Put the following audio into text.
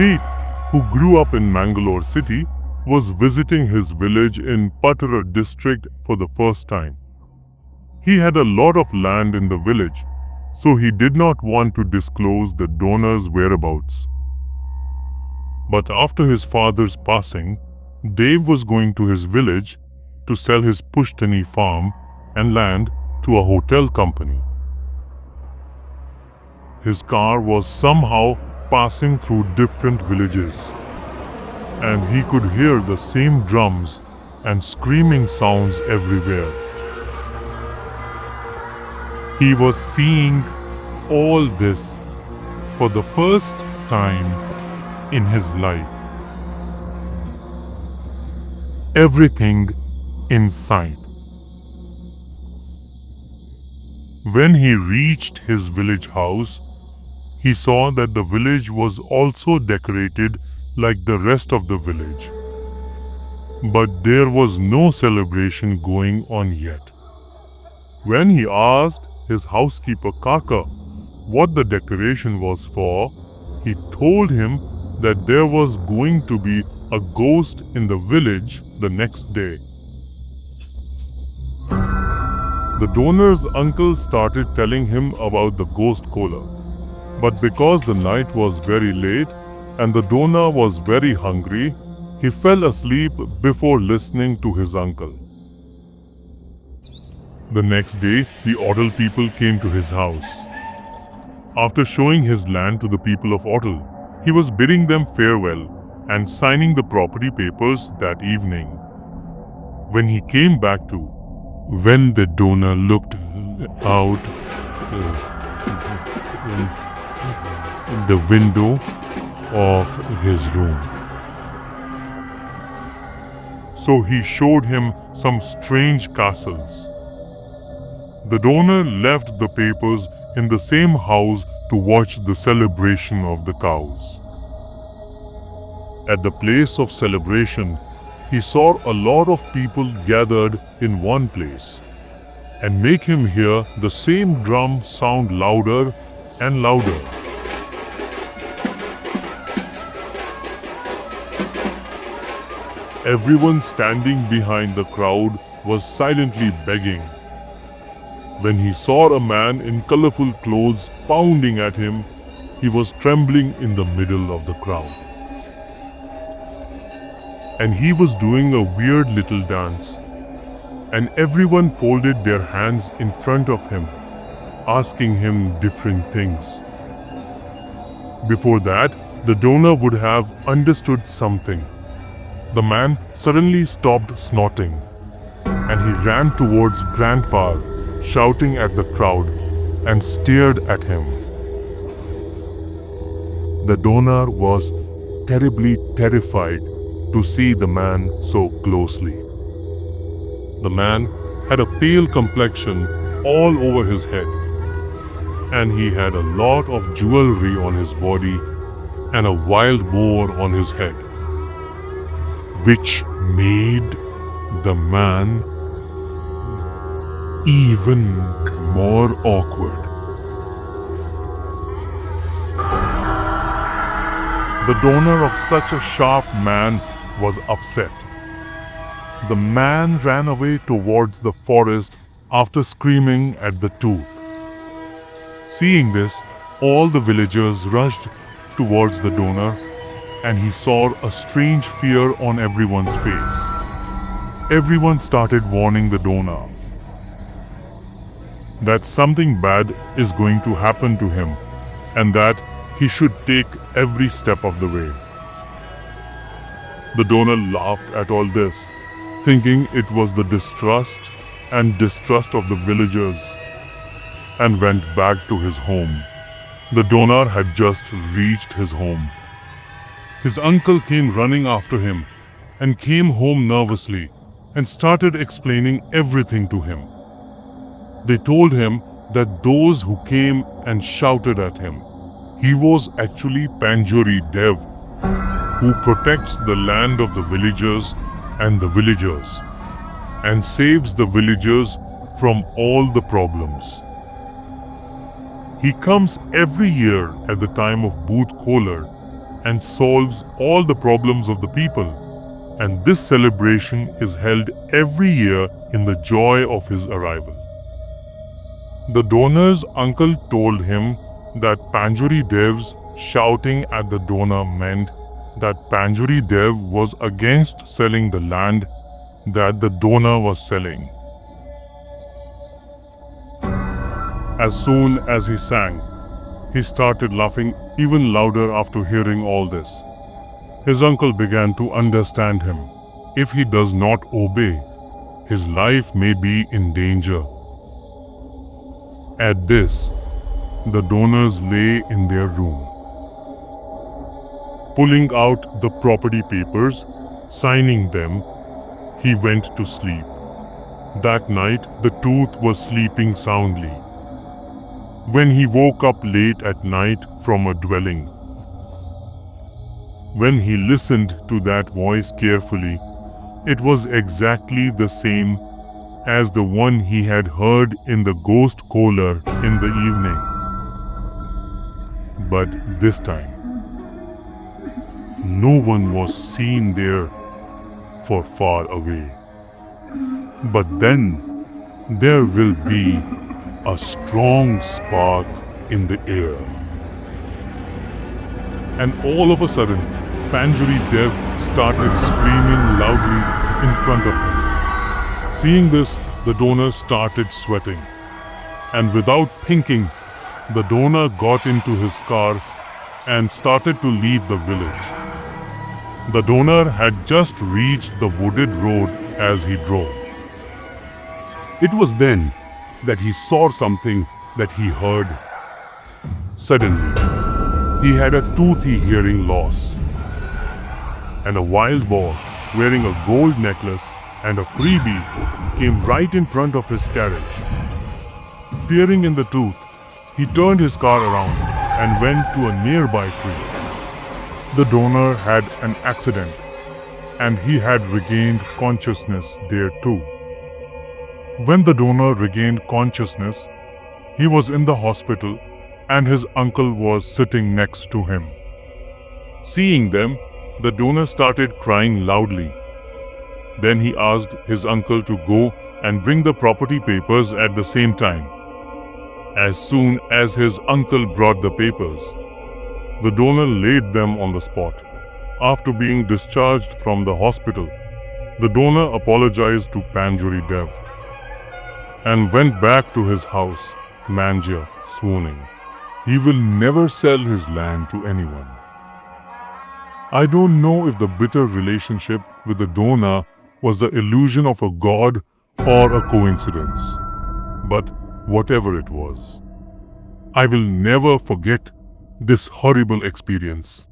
Dave, who grew up in Mangalore city, was visiting his village in Patara district for the first time. He had a lot of land in the village, so he did not want to disclose the donor's whereabouts. But after his father's passing, Dave was going to his village to sell his Pushtani farm and land to a hotel company. His car was somehow passing through different villages, and he could hear the same drums and screaming sounds everywhere. He was seeing all this for the first time in his life. Everything in sight. When he reached his village house, he saw that the village was also decorated like the rest of the village. But there was no celebration going on yet. When he asked his housekeeper Kaka what the decoration was for, he told him that there was going to be a ghost in the village the next day. The donor's uncle started telling him about the ghost caller, but because the night was very late and the donor was very hungry, he fell asleep before listening to his uncle. The next day, the Odal people came to his house. After showing his land to the people of Odal, he was bidding them farewell and signing the property papers that evening. When he came back to, when the donor looked out the window of his room. So he showed him some strange castles. The donor left the papers in the same house to watch the celebration of the cows. At the place of celebration, he saw a lot of people gathered in one place and make him hear the same drum sound louder and louder. Everyone standing behind the crowd was silently begging. When he saw a man in colorful clothes pounding at him, he was trembling in the middle of the crowd. And he was doing a weird little dance, and everyone folded their hands in front of him, asking him different things. Before that, the donor would have understood something. The man suddenly stopped snorting, and he ran towards Grandpa, shouting at the crowd, and stared at him. The donor was terribly terrified to see the man so closely. The man had a pale complexion all over his head, and he had a lot of jewelry on his body and a wild boar on his head, which made the man even more awkward. The donor of such a sharp man was upset. The man ran away towards the forest after screaming at the tooth. Seeing this, all the villagers rushed towards the donor, and he saw a strange fear on everyone's face. Everyone started warning the donor that something bad is going to happen to him and that he should take every step of the way. The donor laughed at all this, thinking it was the distrust of the villagers, and went back to his home. The donor had just reached his home. His uncle came running after him and came home nervously and started explaining everything to him. They told him that those who came and shouted at him, he was actually Panjori Dev, who protects the land of the villagers and the villagers, and saves the villagers from all the problems. He comes every year at the time of Bhoot Kolar and solves all the problems of the people. And this celebration is held every year in the joy of his arrival. The donor's uncle told him that Panjuri Dev's shouting at the donor meant that Panjuri Dev was against selling the land that the donor was selling. As soon as he sang, he started laughing even louder after hearing all this. His uncle began to understand him. If he does not obey, his life may be in danger. At this, the donors lay in their room. Pulling out the property papers, signing them, he went to sleep. That night, the tooth was sleeping soundly. When he woke up late at night from a dwelling, when he listened to that voice carefully, it was exactly the same as the one he had heard in the ghost caller in the evening. But this time, no one was seen there for far away. But then there will be a strong spark in the air. And all of a sudden, Panjuri Dev started screaming loudly in front of him. Seeing this, the donor started sweating. And without thinking, the donor got into his car and started to leave the village. The donor had just reached the wooded road as he drove. It was then that he saw something that he heard. Suddenly, he had a toothy hearing loss. And a wild boar wearing a gold necklace and a freebie came right in front of his carriage. Fearing in the tooth, he turned his car around and went to a nearby tree. The donor had an accident and he had regained consciousness there too. When the donor regained consciousness, he was in the hospital and his uncle was sitting next to him. Seeing them, the donor started crying loudly. Then he asked his uncle to go and bring the property papers at the same time. As soon as his uncle brought the papers, the donor laid them on the spot. After being discharged from the hospital, the donor apologized to Panjuri Dev and went back to his house, Manja, swooning. He will never sell his land to anyone. I don't know if the bitter relationship with the donor was the illusion of a god or a coincidence. But whatever it was, I will never forget this horrible experience.